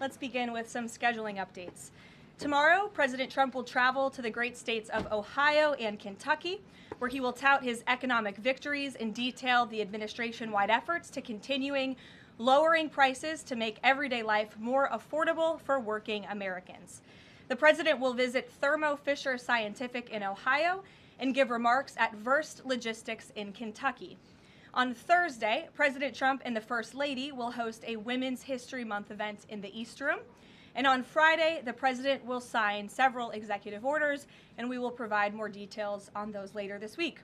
let's begin with some scheduling updates. Tomorrow, President Trump will travel to the great states of Ohio and Kentucky, where he will tout his economic victories and detail the administration-wide efforts to continuing lowering prices to make everyday life more affordable for working Americans. The president will visit Thermo Fisher Scientific in Ohio and give remarks at Verst Logistics in Kentucky. On Thursday, President Trump and the First Lady will host a Women's History Month event in the East Room. And on Friday, the president will sign several executive orders, and we will provide more details on those later this week.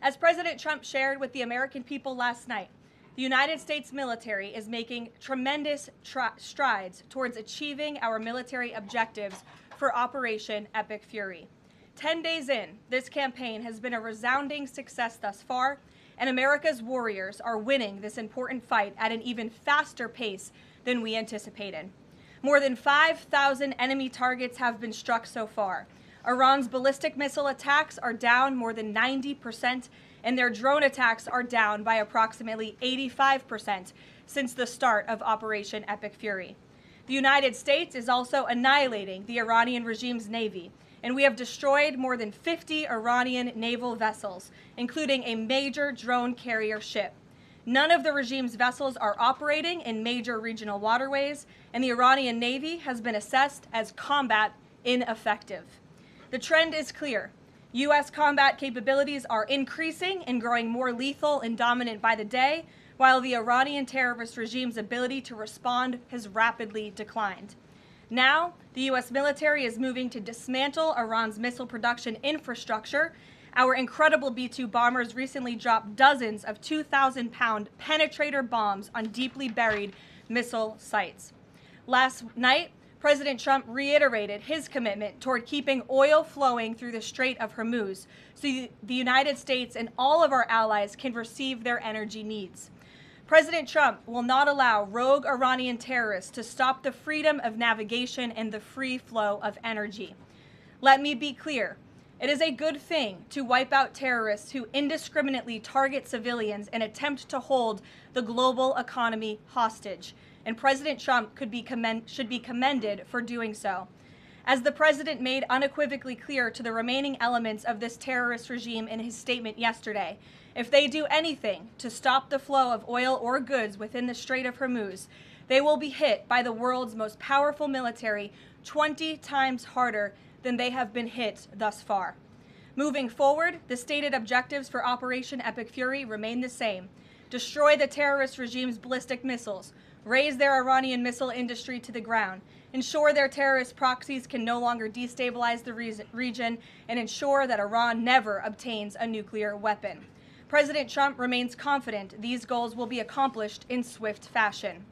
As President Trump shared with the American people last night, the United States military is making tremendous strides towards achieving our military objectives for Operation Epic Fury. 10 days in, this campaign has been a resounding success thus far, and America's warriors are winning this important fight at an even faster pace than we anticipated. More than 5,000 enemy targets have been struck so far. Iran's ballistic missile attacks are down more than 90%, and their drone attacks are down by approximately 85% since the start of Operation Epic Fury. The United States is also annihilating the Iranian regime's navy, and we have destroyed more than 50 Iranian naval vessels, including a major drone carrier ship. None of the regime's vessels are operating in major regional waterways, and the Iranian Navy has been assessed as combat ineffective. The trend is clear. U.S. combat capabilities are increasing and growing more lethal and dominant by the day, while the Iranian terrorist regime's ability to respond has rapidly declined. Now, the U.S. military is moving to dismantle Iran's missile production infrastructure. Our incredible B-2 bombers recently dropped dozens of 2,000-pound penetrator bombs on deeply buried missile sites. Last night, President Trump reiterated his commitment toward keeping oil flowing through the Strait of Hormuz so the United States and all of our allies can receive their energy needs. President Trump will not allow rogue Iranian terrorists to stop the freedom of navigation and the free flow of energy. Let me be clear. It is a good thing to wipe out terrorists who indiscriminately target civilians and attempt to hold the global economy hostage, and President Trump should be commended for doing so. As the president made unequivocally clear to the remaining elements of this terrorist regime in his statement yesterday, if they do anything to stop the flow of oil or goods within the Strait of Hormuz, they will be hit by the world's most powerful military 20 times harder than they have been hit thus far. Moving forward, the stated objectives for Operation Epic Fury remain the same: destroy the terrorist regime's ballistic missiles, raise their Iranian missile industry to the ground, ensure their terrorist proxies can no longer destabilize the region, and ensure that Iran never obtains a nuclear weapon. President Trump remains confident these goals will be accomplished in swift fashion.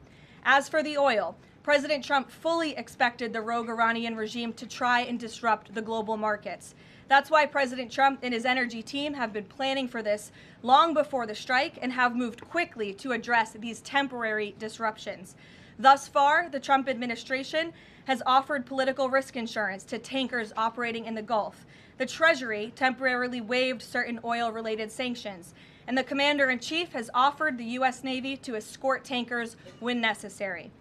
As for the oil, President Trump fully expected the rogue Iranian regime to try and disrupt the global markets. That's why President Trump and his energy team have been planning for this long before the strike and have moved quickly to address these temporary disruptions. Thus far, the Trump administration has offered political risk insurance to tankers operating in the Gulf. The Treasury temporarily waived certain oil-related sanctions, and the Commander-in-Chief has offered the U.S. Navy to escort tankers when necessary.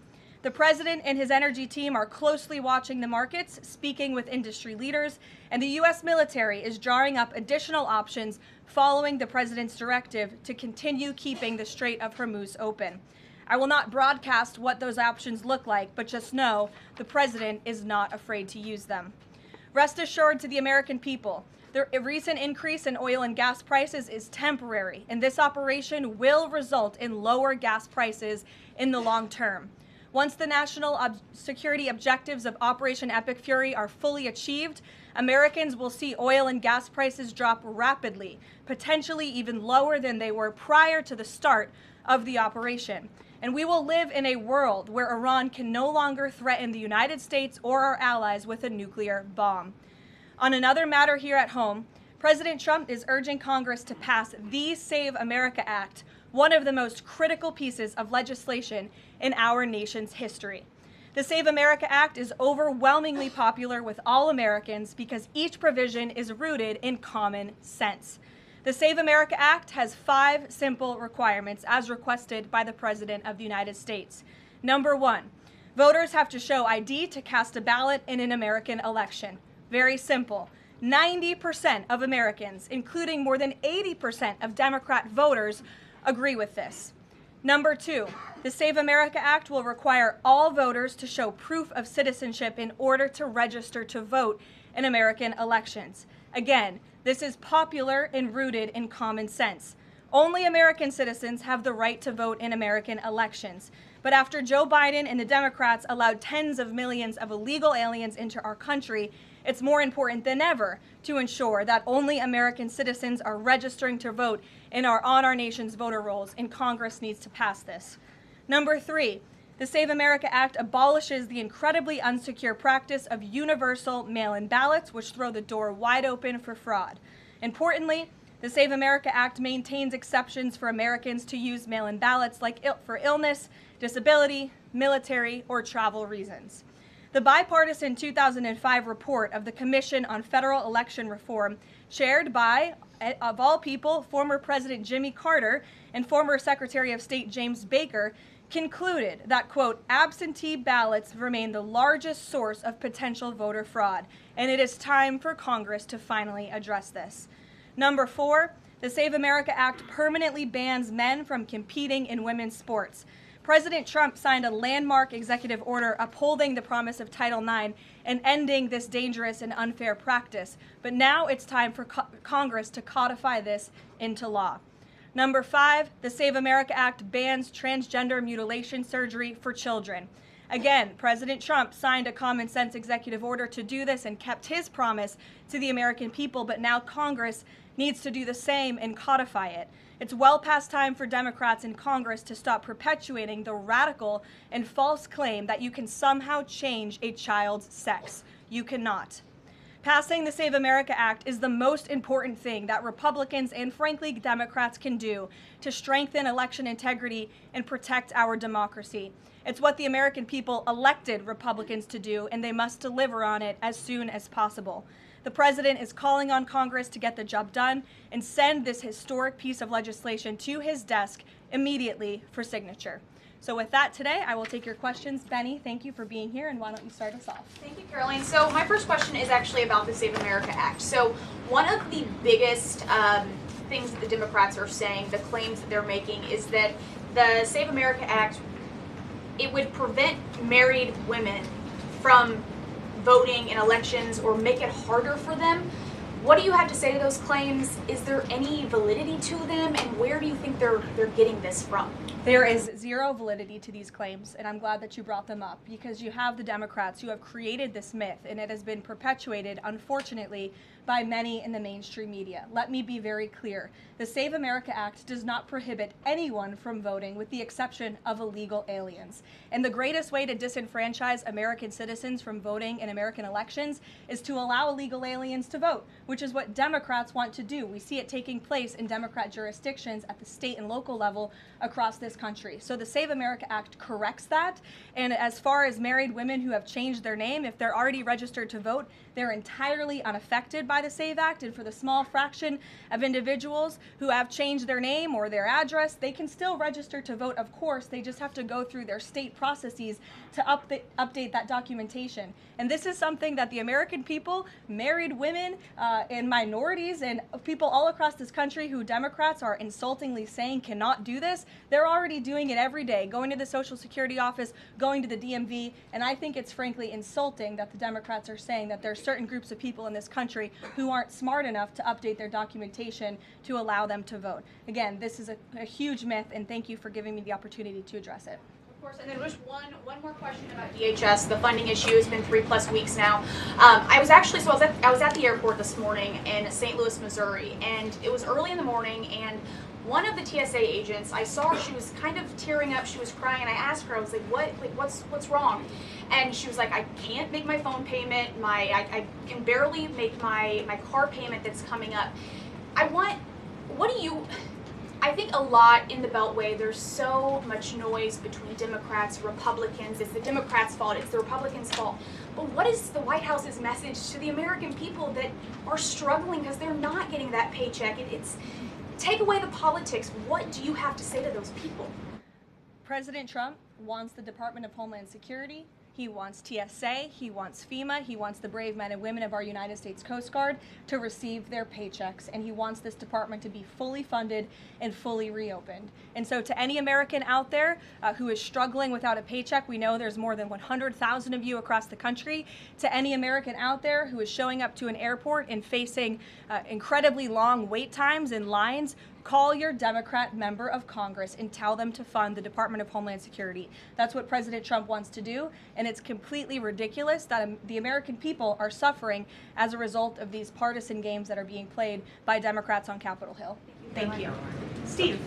The president and his energy team are closely watching the markets, speaking with industry leaders, and the U.S. military is drawing up additional options following the president's directive to continue keeping the Strait of Hormuz open. I will not broadcast what those options look like, but just know the president is not afraid to use them. Rest assured to the American people, the recent increase in oil and gas prices is temporary, and this operation will result in lower gas prices in the long term. Once the national security objectives of Operation Epic Fury are fully achieved, Americans will see oil and gas prices drop rapidly, potentially even lower than they were prior to the start of the operation. And we will live in a world where Iran can no longer threaten the United States or our allies with a nuclear bomb. On another matter here at home, President Trump is urging Congress to pass the Save America Act, one of the most critical pieces of legislation in our nation's history. The Save America Act is overwhelmingly popular with all Americans because each provision is rooted in common sense. The Save America Act has 5 simple requirements as requested by the President of the United States. Number 1, Voters have to show ID to cast a ballot in an American election. Very simple. 90% of Americans, including more than 80% of Democrat voters, agree with this. Number 2, the Save America Act will require all voters to show proof of citizenship in order to register to vote in American elections. Again, this is popular and rooted in common sense. Only American citizens have the right to vote in American elections. But after Joe Biden and the Democrats allowed tens of millions of illegal aliens into our country, it's more important than ever to ensure that only American citizens are registering to vote on our nation's voter rolls, and Congress needs to pass this. Number 3, the Save America Act abolishes the incredibly unsecure practice of universal mail-in ballots, which throw the door wide open for fraud. Importantly, the Save America Act maintains exceptions for Americans to use mail-in ballots like for illness, disability, military, or travel reasons. The bipartisan 2005 report of the Commission on Federal Election Reform, chaired by, of all people, former President Jimmy Carter and former Secretary of State James Baker, concluded that, quote, absentee ballots remain the largest source of potential voter fraud, and it is time for Congress to finally address this. Number 4, the Save America Act permanently bans men from competing in women's sports. President Trump signed a landmark executive order upholding the promise of Title IX and ending this dangerous and unfair practice. But now it's time for Congress to codify this into law. Number 5, the Save America Act bans transgender mutilation surgery for children. Again, President Trump signed a common sense executive order to do this and kept his promise to the American people, but now Congress needs to do the same and codify it. It's well past time for Democrats in Congress to stop perpetuating the radical and false claim that you can somehow change a child's sex. You cannot. Passing the Save America Act is the most important thing that Republicans and, frankly, Democrats can do to strengthen election integrity and protect our democracy. It's what the American people elected Republicans to do, and they must deliver on it as soon as possible. The president is calling on Congress to get the job done and send this historic piece of legislation to his desk immediately for signature. So with that today, I will take your questions. Benny, thank you for being here, and why don't you start us off? Thank you, Caroline. So my first question is actually about the Save America Act. So one of the biggest things that the Democrats are saying, the claims that they're making, is that the Save America Act, it would prevent married women from voting in elections or make it harder for them. What do you have to say to those claims? Is there any validity to them, and where do you think they're getting this from? There is zero validity to these claims, and I'm glad that you brought them up, because you have the Democrats who have created this myth, and it has been perpetuated, unfortunately, by many in the mainstream media. Let me be very clear. The Save America Act does not prohibit anyone from voting with the exception of illegal aliens. And the greatest way to disenfranchise American citizens from voting in American elections is to allow illegal aliens to vote, which is what Democrats want to do. We see it taking place in Democrat jurisdictions at the state and local level across this country. So the Save America Act corrects that. And as far as married women who have changed their name, if they're already registered to vote, they're entirely unaffected by the SAVE Act. And for the small fraction of individuals who have changed their name or their address, they can still register to vote, of course. They just have to go through their state processes to update that documentation. And this is something that the American people, married women, and minorities, and people all across this country who Democrats are insultingly saying cannot do this, they're already doing it every day, going to the Social Security office, going to the DMV, and I think it's frankly insulting that the Democrats are saying that there's certain groups of people in this country who aren't smart enough to update their documentation to allow them to vote. Again, this is a huge myth, and thank you for giving me the opportunity to address it. Of course, and then just one more question about DHS. The funding issue has been 3+ weeks now. I was at the airport this morning in St. Louis, Missouri, and it was early in the morning, and one of the TSA agents, I saw her, she was kind of tearing up, she was crying, and I asked her, I was like, what's wrong? And she was like, I can't make my phone payment, I can barely make my car payment that's coming up. I think a lot in the Beltway, there's so much noise between Democrats, Republicans. It's the Democrats' fault, it's the Republicans' fault. But what is the White House's message to the American people that are struggling because they're not getting that paycheck? It's take away the politics. What do you have to say to those people? President Trump wants the Department of Homeland Security, he wants TSA, he wants FEMA, he wants the brave men and women of our United States Coast Guard to receive their paychecks, and he wants this department to be fully funded and fully reopened. And so to any American out there who is struggling without a paycheck, we know there's more than 100,000 of you across the country. To any American out there who is showing up to an airport and facing incredibly long wait times and lines, call your Democrat member of Congress and tell them to fund the Department of Homeland Security. That's what President Trump wants to do, and it's completely ridiculous that the American people are suffering as a result of these partisan games that are being played by Democrats on Capitol Hill. Thank you. Steve.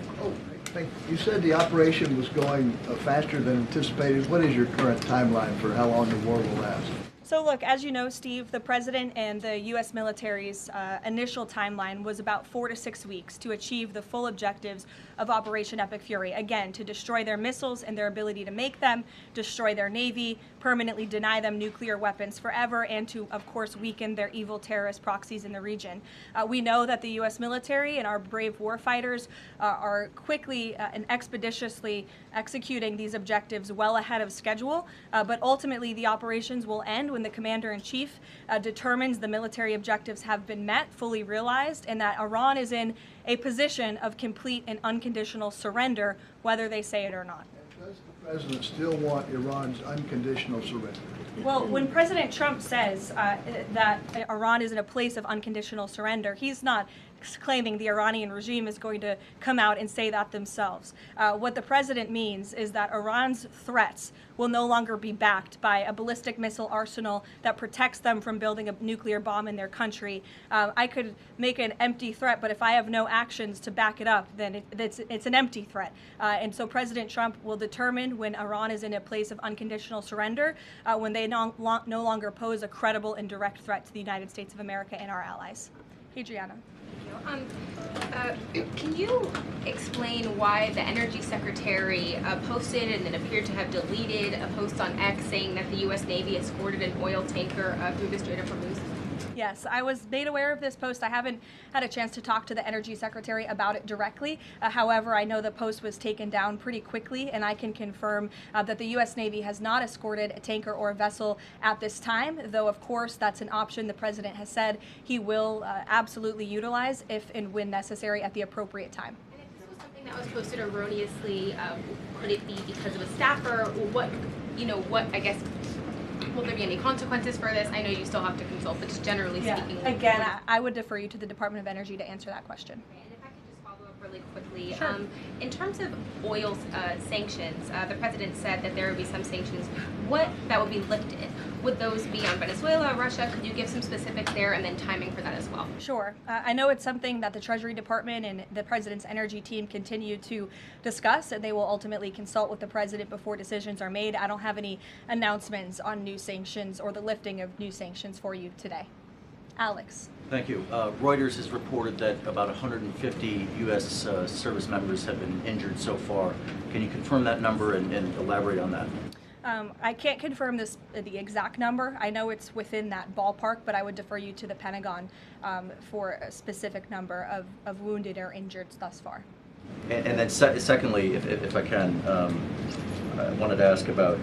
You said the operation was going faster than anticipated. What is your current timeline for how long the war will last? So look, as you know, Steve, the president and the U.S. military's initial timeline was about 4 to 6 weeks to achieve the full objectives of Operation Epic Fury. Again, to destroy their missiles and their ability to make them, destroy their Navy, permanently deny them nuclear weapons forever, and to, of course, weaken their evil terrorist proxies in the region. We know that the U.S. military and our brave warfighters are quickly and expeditiously executing these objectives well ahead of schedule, but ultimately the operations will end when the commander-in-chief determines the military objectives have been met, fully realized, and that Iran is in a position of complete and unconditional surrender, whether they say it or not. Does the president still want Iran's unconditional surrender? Well, when President Trump says that Iran is in a place of unconditional surrender, he's not claiming the Iranian regime is going to come out and say that themselves. What the president means is that Iran's threats will no longer be backed by a ballistic missile arsenal that protects them from building a nuclear bomb in their country. I could make an empty threat, but if I have no actions to back it up, then it's an empty threat. And so President Trump will determine when Iran is in a place of unconditional surrender, when they no longer pose a credible and direct threat to the United States of America and our allies. Adriana. Can you explain why the Energy Secretary posted and then appeared to have deleted a post on X saying that the U.S. Navy escorted an oil tanker through the Strait of Hormuz? Yes, I was made aware of this post. I haven't had a chance to talk to the Energy Secretary about it directly. However, I know the post was taken down pretty quickly, and I can confirm that the U.S. Navy has not escorted a tanker or a vessel at this time, though, of course, that's an option the president has said he will absolutely utilize if and when necessary at the appropriate time. And if this was something that was posted erroneously, could it be because of a staffer? What, I guess, will there be any consequences for this? I know you still have to consult, but just generally speaking. Again, I would defer you to the Department of Energy to answer that question. And if I could just follow up really quickly. Sure. In terms of oil sanctions, the president said that there would be some sanctions that would be lifted. Would those be on Venezuela, Russia? Could you give some specifics there and then timing for that as well? Sure. I know it's something that the Treasury Department and the President's energy team continue to discuss, and they will ultimately consult with the President before decisions are made. I don't have any announcements on new sanctions or the lifting of new sanctions for you today. Alex. Thank you. Reuters has reported that about 150 U.S. service members have been injured so far. Can you confirm that number and elaborate on that? I can't confirm the exact number. I know it's within that ballpark, but I would defer you to the Pentagon for a specific number of wounded or injured thus far. And then secondly, if I can, I wanted to ask about,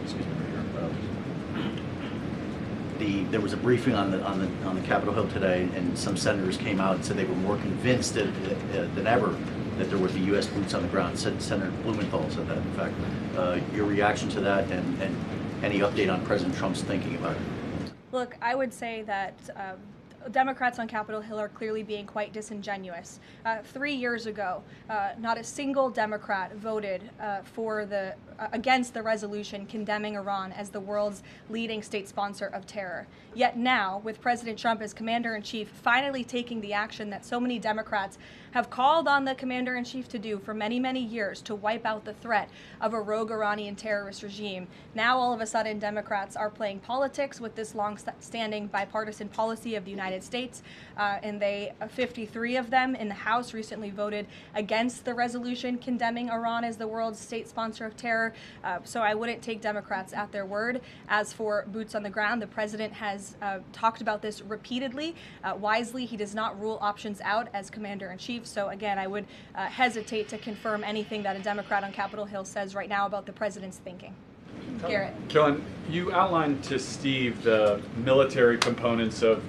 excuse me, there was a briefing on the Capitol Hill today, and some senators came out and said they were more convinced than ever that there would be U.S. boots on the ground. Senator Blumenthal said that, in fact. Your reaction to that and any update on President Trump's thinking about it? Look, I would say that Democrats on Capitol Hill are clearly being quite disingenuous. 3 years ago, not a single Democrat voted against the resolution condemning Iran as the world's leading state sponsor of terror. Yet now, with President Trump as commander-in-chief finally taking the action that so many Democrats have called on the commander-in-chief to do for many, many years, to wipe out the threat of a rogue Iranian terrorist regime, now all of a sudden Democrats are playing politics with this long-standing bipartisan policy of the United States, and 53 of them in the House recently voted against the resolution condemning Iran as the world's state sponsor of terror. sure. So I wouldn't take Democrats at their word. As for boots on the ground, the president has talked about this repeatedly. Wisely, he does not rule options out as commander-in-chief. So again, I would hesitate to confirm anything that a Democrat on Capitol Hill says right now about the president's thinking. Garrett. Caroline, you outlined to Steve the military components of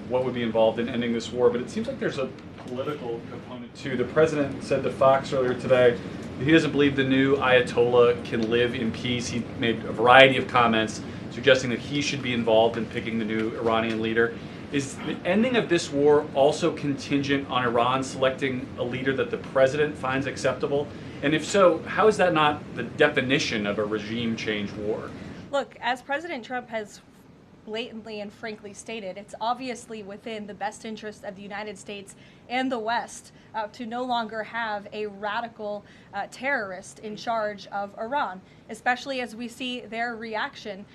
what would be involved in ending this war, but it seems like there's a political component too. The president said to Fox earlier today that he doesn't believe the new Ayatollah can live in peace. He made a variety of comments suggesting that he should be involved in picking the new Iranian leader. Is the ending of this war also contingent on Iran selecting a leader that the president finds acceptable? And if so, how is that not the definition of a regime change war? Look, as President Trump has blatantly and frankly stated, it's obviously within the best interest of the United States and the West to no longer have a radical terrorist in charge of Iran, especially as we see their reaction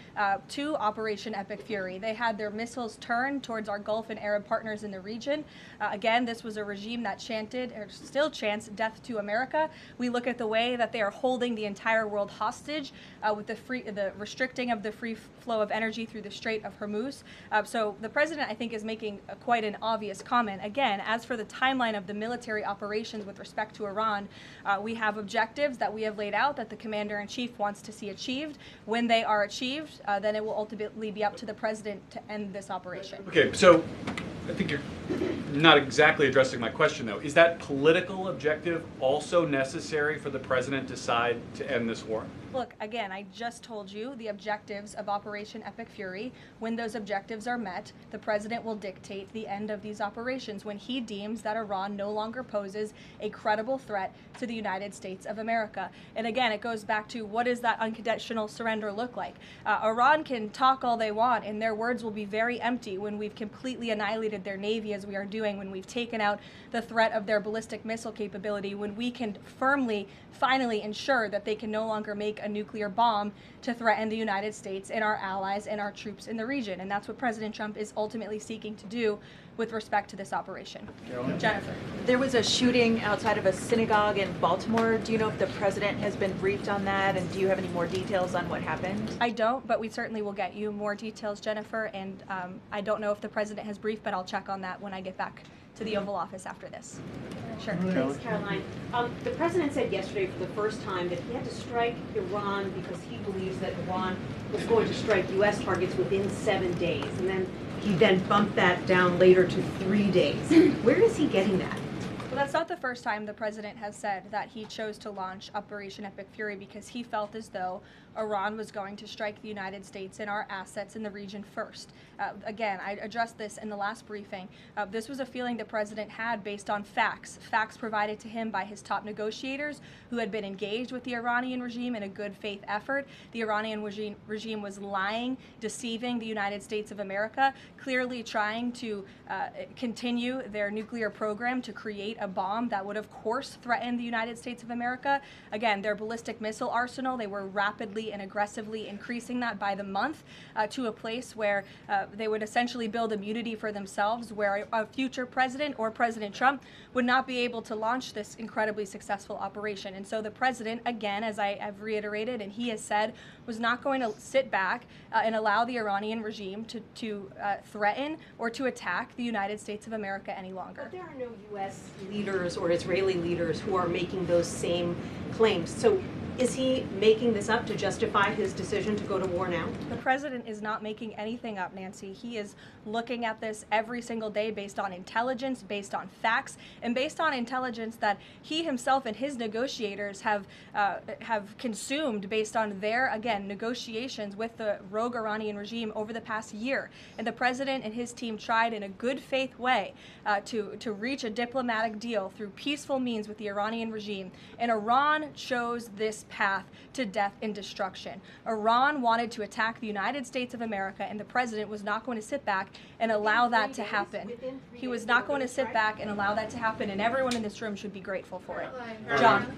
to Operation Epic Fury. They had their missiles turned towards our Gulf and Arab partners in the region. Again, this was a regime that chanted, or still chants, death to America. We look at the way that they are holding the entire world hostage with the restricting of the free flow of energy through the Strait of Hormuz. So the president, I think, is making quite an obvious comment. Again, as for the timeline of the military operations with respect to Iran, we have objectives that we have laid out that the commander-in-chief wants to see achieved. When they are achieved, then it will ultimately be up to the president to end this operation. Okay, so I think you're not exactly addressing my question, though. Is that political objective also necessary for the president to decide to end this war? Look, again, I just told you the objectives of Operation Epic Fury. When those objectives are met, the president will dictate the end of these operations when he deems that Iran no longer poses a credible threat to the United States of America. And again, it goes back to what does that unconditional surrender look like? Iran can talk all they want, and their words will be very empty when we've completely annihilated their navy, as we are doing, when we've taken out the threat of their ballistic missile capability, when we can firmly, finally ensure that they can no longer make a nuclear bomb to threaten the United States and our allies and our troops in the region. And that's what President Trump is ultimately seeking to do with respect to this operation. Caroline? Jennifer. There was a shooting outside of a synagogue in Baltimore. Do you know if the president has been briefed on that, and do you have any more details on what happened? I don't, but we certainly will get you more details, Jennifer, and I don't know if the president has briefed, but I'll check on that when I get back to the Oval Office after this. Sure. Thanks, Caroline. The president said yesterday for the first time that he had to strike Iran because he believes that Iran was going to strike U.S. targets within 7 days. And then he bumped that down later to 3 days. Where is he getting that? Well, that's not the first time the president has said that he chose to launch Operation Epic Fury because he felt as though Iran was going to strike the United States and our assets in the region first. Again, I addressed this in the last briefing. This was a feeling the president had based on facts provided to him by his top negotiators who had been engaged with the Iranian regime in a good faith effort. The Iranian regime was lying, deceiving the United States of America, clearly trying to continue their nuclear program to create a bomb that would, of course, threaten the United States of America. Again, their ballistic missile arsenal, they were rapidly and aggressively increasing that by the month to a place where they would essentially build immunity for themselves, where a future president or President Trump would not be able to launch this incredibly successful operation. And so the president, again, as I have reiterated and he has said, was not going to sit back and allow the Iranian regime to threaten or to attack the United States of America any longer. But there are no U.S. leaders or Israeli leaders who are making those same claims. So is he making this up to justify his decision to go to war now? The president is not making anything up, Nancy. He is looking at this every single day based on intelligence, based on facts, and based on intelligence that he himself and his negotiators have consumed based on their, again, negotiations with the rogue Iranian regime over the past year. And the president and his team tried in a good faith way to reach a diplomatic deal through peaceful means with the Iranian regime. And Iran chose this path to death and destruction. Iran wanted to attack the United States of America, and the president was not going to sit back and allow that to happen. He was not going to sit back and allow that to happen, and everyone in this room should be grateful for it. John.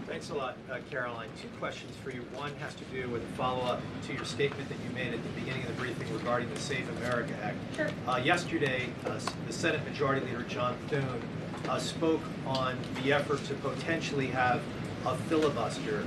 Thanks a lot, Caroline. Two questions for you. One has to do with a follow-up to your statement that you made at the beginning of the briefing regarding the Safe America Act. Sure. Yesterday, the Senate Majority Leader John Thune spoke on the effort to potentially have a filibuster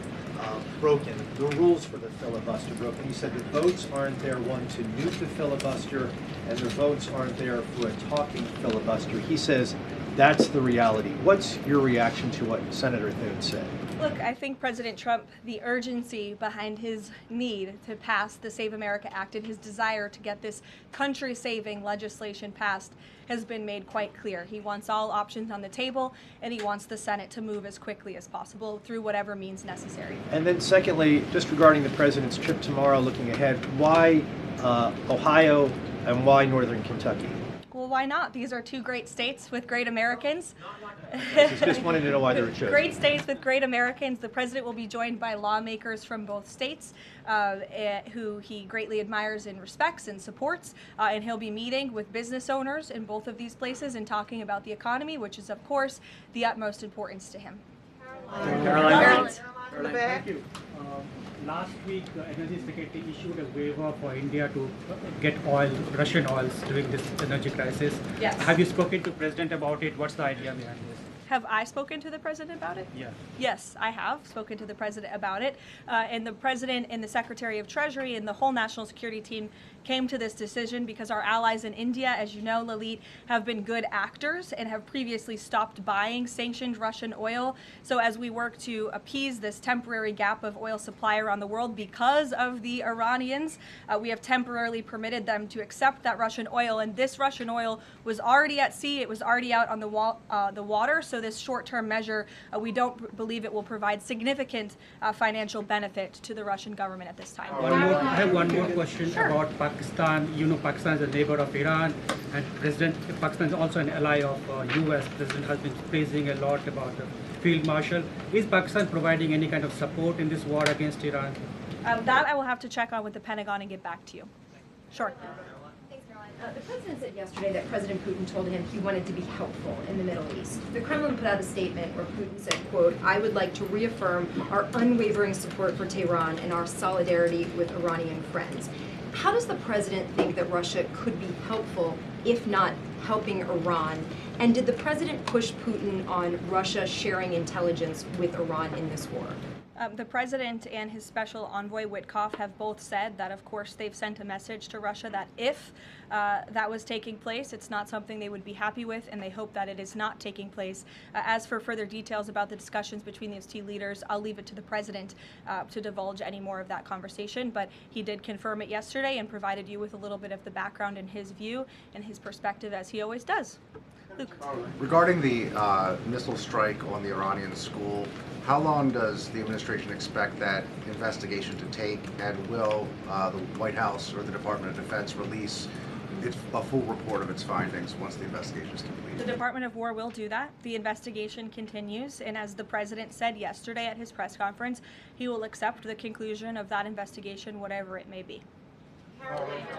broken, the rules for the filibuster broken. He said the votes aren't there, one, to nuke the filibuster, and the votes aren't there for a talking filibuster. He says that's the reality. What's your reaction to what Senator Thune said? Look, I think President Trump, the urgency behind his need to pass the Save America Act and his desire to get this country-saving legislation passed has been made quite clear. He wants all options on the table, and he wants the Senate to move as quickly as possible through whatever means necessary. And then secondly, just regarding the president's trip tomorrow, looking ahead, why Ohio and why Northern Kentucky? Well, why not? These are two great states with great Americans. Just wanted to know why they were chosen. Great states with great Americans. The president will be joined by lawmakers from both states who he greatly admires and respects and supports. And he'll be meeting with business owners in both of these places and talking about the economy, which is, of course, the utmost importance to him. Caroline, thank you. Last week, the Energy Secretary issued a waiver for India to get oil, Russian oils during this energy crisis. Yes. Have you spoken to President about it? What's the idea behind this? Have I spoken to the president about it? Yeah. Yes, I have spoken to the president about it. And the president and the Secretary of Treasury and the whole national security team came to this decision because our allies in India, as you know, Lalit, have been good actors and have previously stopped buying sanctioned Russian oil. So as we work to appease this temporary gap of oil supply around the world because of the Iranians, we have temporarily permitted them to accept that Russian oil. And this Russian oil was already at sea. It was already out on the water. So this short-term measure, we don't believe it will provide significant financial benefit to the Russian government at this time. I have one more question about Pakistan. You know, Pakistan is a neighbor of Iran, and Pakistan is also an ally of U.S. President has been praising a lot about the field marshal. Is Pakistan providing any kind of support in this war against Iran? That I will have to check on with the Pentagon and get back to you. Sure. The president said yesterday that President Putin told him he wanted to be helpful in the Middle East. The Kremlin put out a statement where Putin said, quote, "I would like to reaffirm our unwavering support for Tehran and our solidarity with Iranian friends." How does the president think that Russia could be helpful, if not helping Iran? And did the president push Putin on Russia sharing intelligence with Iran in this war? The president and his special envoy Witkoff have both said that, of course, they've sent a message to Russia that if that was taking place, it's not something they would be happy with, and they hope that it is not taking place. As for further details about the discussions between these two leaders, I'll leave it to the president to divulge any more of that conversation, but he did confirm it yesterday and provided you with a little bit of the background and his view and his perspective, as he always does. Luke. Regarding the missile strike on the Iranian school, how long does the administration expect that investigation to take, and will the White House or the Department of Defense release a full report of its findings once the investigation is complete? The Department of War will do that. The investigation continues, and as the president said yesterday at his press conference, he will accept the conclusion of that investigation, whatever it may be.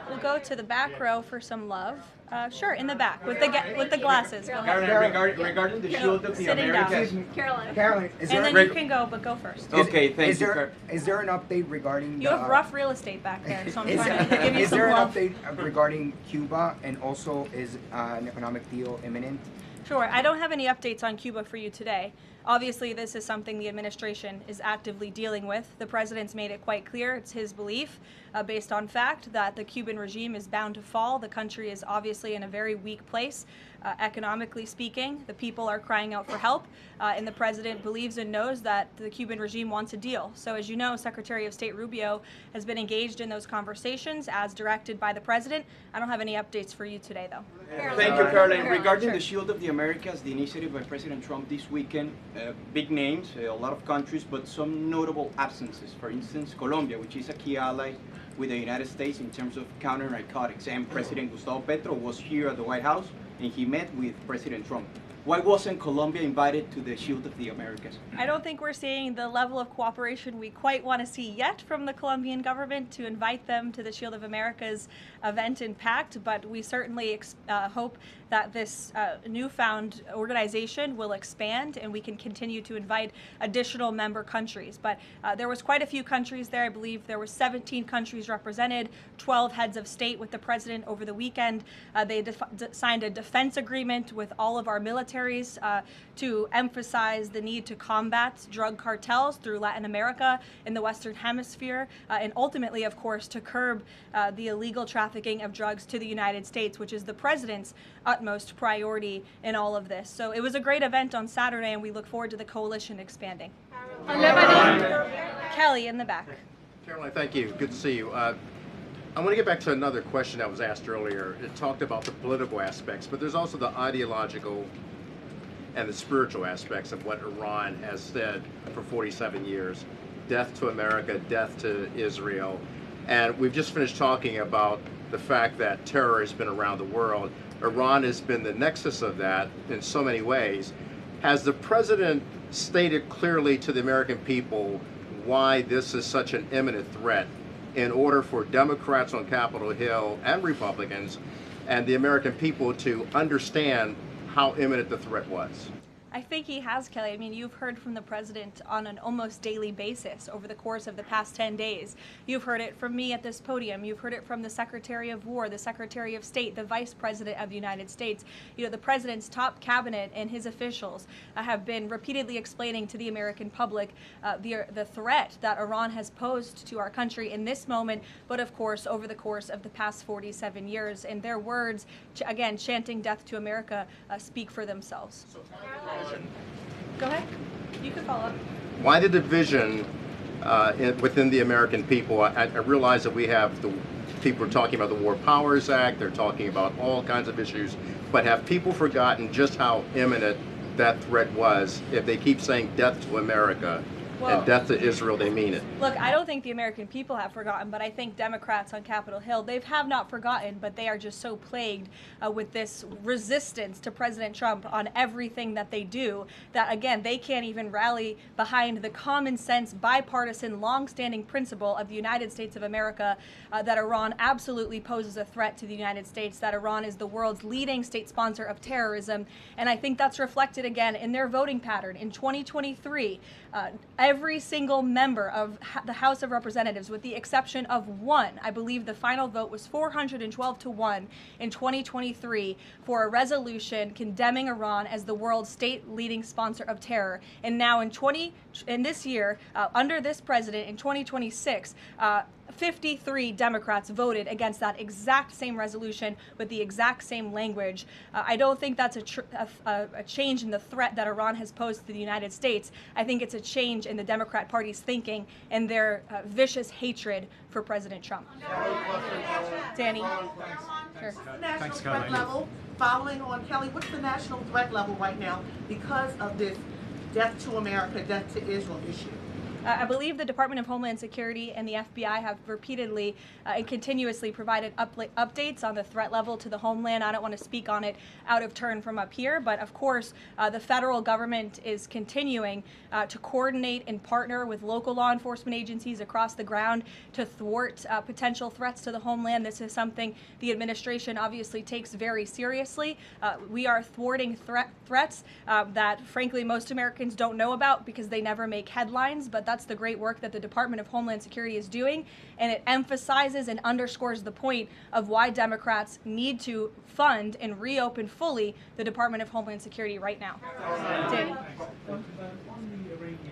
We'll go to the back row for some love. Sure, in the back with the glasses. Go ahead. Regarding the shield of the Americas. Caroline, is and there then you can go, but go first. Okay, thank you. Is there an update regarding You have rough real estate back there, so I'm trying to give you is some there love. an update regarding Cuba, and also is an economic deal imminent? Sure. I don't have any updates on Cuba for you today. Obviously, this is something the administration is actively dealing with. The president's made it quite clear, it's his belief, based on fact, that the Cuban regime is bound to fall. The country is obviously in a very weak place, economically speaking. The people are crying out for help, and the president believes and knows that the Cuban regime wants a deal. So as you know, Secretary of State Rubio has been engaged in those conversations as directed by the president. I don't have any updates for you today, though. Thank you, Caroline. Regarding the Shield of the Americas, the initiative by President Trump this weekend, big names, a lot of countries, but some notable absences. For instance, Colombia, which is a key ally with the United States in terms of counter-narcotics. And President Gustavo Petro was here at the White House, and he met with President Trump. Why wasn't Colombia invited to the Shield of the Americas? I don't think we're seeing the level of cooperation we quite want to see yet from the Colombian government to invite them to the Shield of America's event in Pact, but we certainly hope that this newfound organization will expand and we can continue to invite additional member countries. But there was quite a few countries there. I believe there were 17 countries represented, 12 heads of state with the president over the weekend. They signed a defense agreement with all of our militaries to emphasize the need to combat drug cartels through Latin America in the Western Hemisphere, and ultimately, of course, to curb the illegal trafficking of drugs to the United States, which is the president's utmost priority in all of this. So it was a great event on Saturday, and we look forward to the coalition expanding. Kelly in the back. Caroline, thank you. Good to see you. I want to get back to another question that was asked earlier. It talked about the political aspects, but there's also the ideological and the spiritual aspects of what Iran has said for 47 years. Death to America, death to Israel. And we've just finished talking about the fact that terror has been around the world. Iran has been the nexus of that in so many ways. Has the president stated clearly to the American people why this is such an imminent threat in order for Democrats on Capitol Hill and Republicans and the American people to understand how imminent the threat was? I think he has, Kelly. I mean, you've heard from the president on an almost daily basis over the course of the past 10 days. You've heard it from me at this podium. You've heard it from the Secretary of War, the Secretary of State, the Vice President of the United States. You know, the president's top cabinet and his officials have been repeatedly explaining to the American public the threat that Iran has posed to our country in this moment, but of course, over the course of the past 47 years. And their words, again, chanting death to America, speak for themselves. Go ahead. You can follow up. Why the division within the American people? I realize that we have the people are talking about the War Powers Act, they're talking about all kinds of issues, but have people forgotten just how imminent that threat was? If they keep saying death to America and death to Israel, they mean it. Look, I don't think the American people have forgotten, but I think Democrats on Capitol Hill, they have not forgotten, but they are just so plagued with this resistance to President Trump on everything that they do that, again, they can't even rally behind the common sense, bipartisan, long-standing principle of the United States of America that Iran absolutely poses a threat to the United States, that Iran is the world's leading state sponsor of terrorism. And I think that's reflected again in their voting pattern. In 2023, every single member of the House of Representatives, with the exception of one, I believe the final vote was 412 to 1 in 2023 for a resolution condemning Iran as the world's state leading sponsor of terror. And now in this year, under this president in 2026, 53 Democrats voted against that exact same resolution with the exact same language. I don't think that's a change in the threat that Iran has posed to the United States. I think it's a change in the Democrat Party's thinking and their vicious hatred for President Trump. Danny? Sure. National threat level, following on Kelly, what's the national threat level right now because of this death to America, death to Israel issue? I believe the Department of Homeland Security and the FBI have repeatedly and continuously provided updates on the threat level to the homeland. I don't want to speak on it out of turn from up here, but of course, the federal government is continuing to coordinate and partner with local law enforcement agencies across the ground to thwart potential threats to the homeland. This is something the administration obviously takes very seriously. We are thwarting threats that, frankly, most Americans don't know about because they never make headlines, but that's the great work that the Department of Homeland Security is doing, and it emphasizes and underscores the point of why Democrats need to fund and reopen fully the Department of Homeland Security right now. Danny.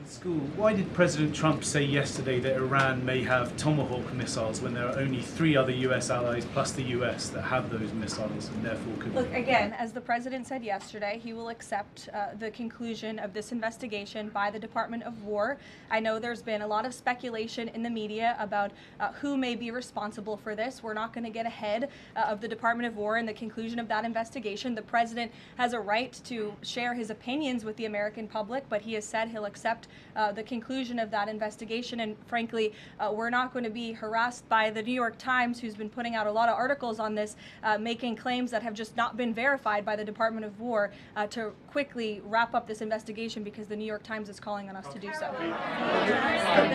School. Why did President Trump say yesterday that Iran may have Tomahawk missiles when there are only 3 other U.S. allies plus the U.S. that have those missiles and therefore could... Look, again, as the president said yesterday, he will accept the conclusion of this investigation by the Department of War. I know there's been a lot of speculation in the media about who may be responsible for this. We're not going to get ahead of the Department of War and the conclusion of that investigation. The president has a right to share his opinions with the American public, but he has said he'll accept the conclusion of that investigation. And frankly, we're not going to be harassed by the New York Times, who's been putting out a lot of articles on this, making claims that have just not been verified by the Department of War to quickly wrap up this investigation because the New York Times is calling on us to do so.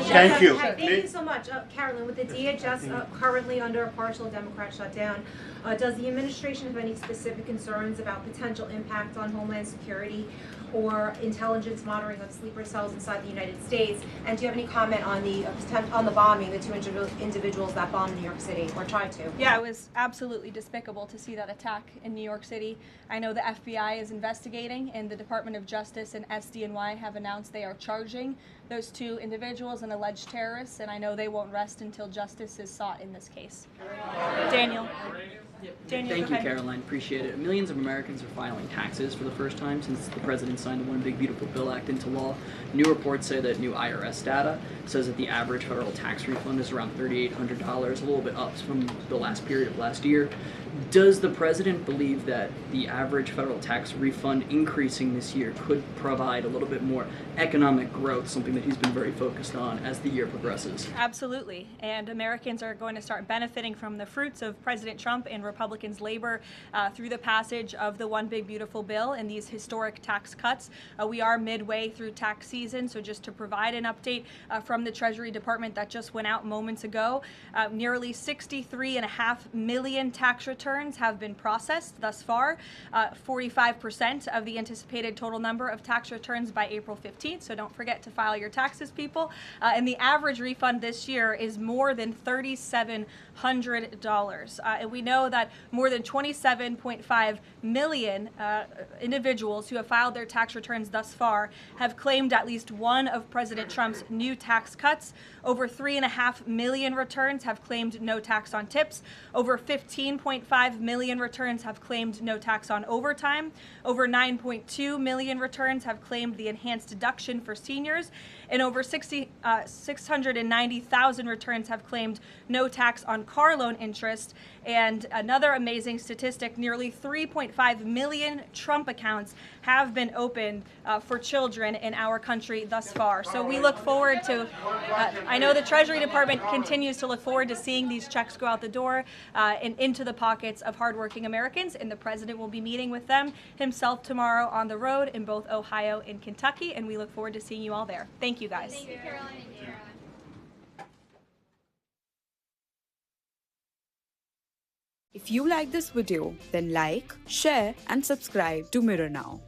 Thank you. Hi, thank you so much. Caroline, with the DHS currently under a partial Democrat shutdown, does the administration have any specific concerns about potential impact on Homeland Security or intelligence monitoring of sleeper cells inside the United States? And do you have any comment on the bombing, the two individuals that bombed New York City or tried to? Yeah, it was absolutely despicable to see that attack in New York City. I know the FBI is investigating, and the Department of Justice and SDNY have announced they are charging those two individuals and alleged terrorists, and I know they won't rest until justice is sought in this case. Daniel. Daniel, Thank you, Caroline. Appreciate it. Millions of Americans are filing taxes for the first time since the president signed the One Big Beautiful Bill Act into law. New reports say that new IRS data says that the average federal tax refund is around $3,800, a little bit up from the last period of last year. Does the president believe that the average federal tax refund increasing this year could provide a little bit more economic growth, something that he's been very focused on as the year progresses? Absolutely. And Americans are going to start benefiting from the fruits of President Trump and Republicans' labor through the passage of the One Big Beautiful Bill and these historic tax cuts. We are midway through tax season, so just to provide an update from the Treasury Department that just went out moments ago, nearly 63.5 million tax returns have been processed thus far, 45% of the anticipated total number of tax returns by April 15th, so don't forget to file your taxes, people. And the average refund this year is more than $3,700. And we know that more than 27.5 million individuals who have filed their tax returns thus far have claimed at least one of President Trump's new tax cuts. Over 3.5 million returns have claimed no tax on tips. Over 15.5 million returns have claimed no tax on overtime. Over 9.2 million returns have claimed the enhanced deduction for seniors. And over 690,000 returns have claimed no tax on car loan interest. And another amazing statistic, nearly 3.5 million Trump accounts have been opened for children in our country thus far. So we look forward to, I know the Treasury Department continues to look forward to seeing these checks go out the door and into the pockets of hardworking Americans, and the president will be meeting with them himself tomorrow on the road in both Ohio and Kentucky, and we look forward to seeing you all there. Thank you, guys. Thank you, Caroline. If you like this video, then like, share and subscribe to Mirror Now.